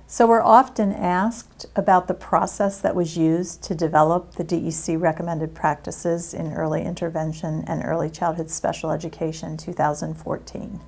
So we're often asked about the process that was used to develop the DEC Recommended Practices in Early Intervention and Early Childhood Special Education 2014.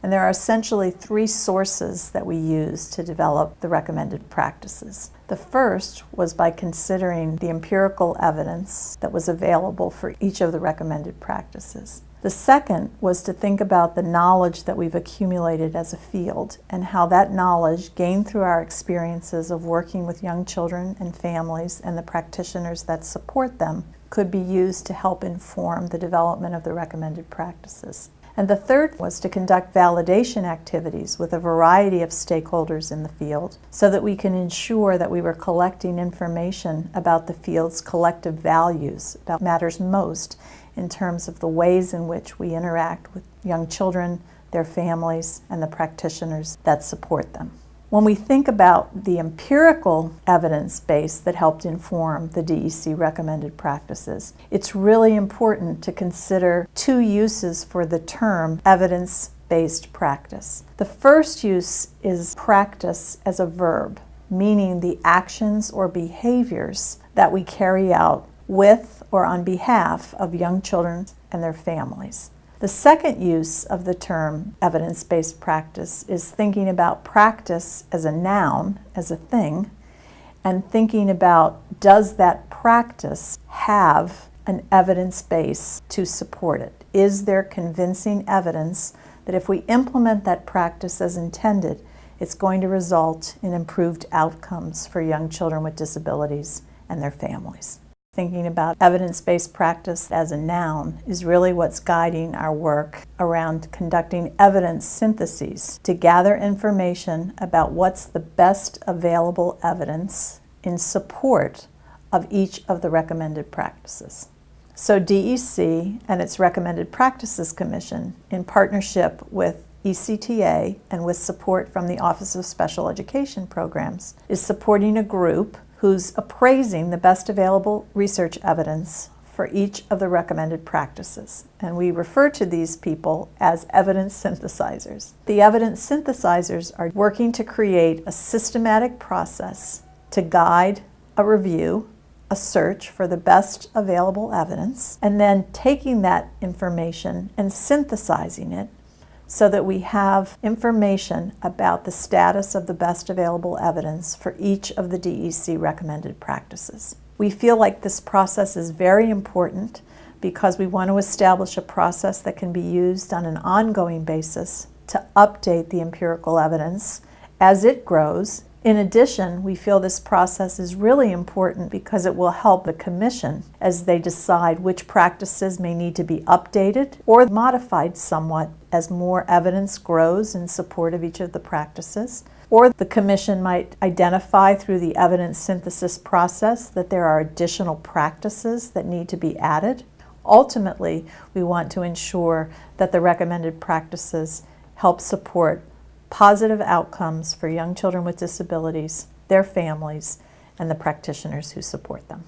And there are essentially three sources that we use to develop the recommended practices. The first was by considering the empirical evidence that was available for each of the recommended practices. The second was to think about the knowledge that we've accumulated as a field and how that knowledge gained through our experiences of working with young children and families and the practitioners that support them could be used to help inform the development of the recommended practices. And the third was to conduct validation activities with a variety of stakeholders in the field so that we can ensure that we were collecting information about the field's collective values, about matters most in terms of the ways in which we interact with young children, their families, and the practitioners that support them. When we think about the empirical evidence base that helped inform the DEC recommended practices, it's really important to consider two uses for the term evidence-based practice. The first use is practice as a verb, meaning the actions or behaviors that we carry out with or on behalf of young children and their families. The second use of the term evidence-based practice is thinking about practice as a noun, as a thing, and thinking about, does that practice have an evidence base to support it? Is there convincing evidence that if we implement that practice as intended, it's going to result in improved outcomes for young children with disabilities and their families? Thinking about evidence-based practice as a noun is really what's guiding our work around conducting evidence syntheses to gather information about what's the best available evidence in support of each of the recommended practices. So DEC and its Recommended Practices Commission, in partnership with ECTA and with support from the Office of Special Education Programs, is supporting a group who's appraising the best available research evidence for each of the recommended practices. And we refer to these people as evidence synthesizers. The evidence synthesizers are working to create a systematic process to guide a review, a search for the best available evidence, and then taking that information and synthesizing it so that we have information about the status of the best available evidence for each of the DEC recommended practices. We feel like this process is very important because we want to establish a process that can be used on an ongoing basis to update the empirical evidence as it grows. In addition, we feel this process is really important because it will help the Commission as they decide which practices may need to be updated or modified somewhat as more evidence grows in support of each of the practices. Or the Commission might identify through the evidence synthesis process that there are additional practices that need to be added. Ultimately, we want to ensure that the recommended practices help support positive outcomes for young children with disabilities, their families, and the practitioners who support them.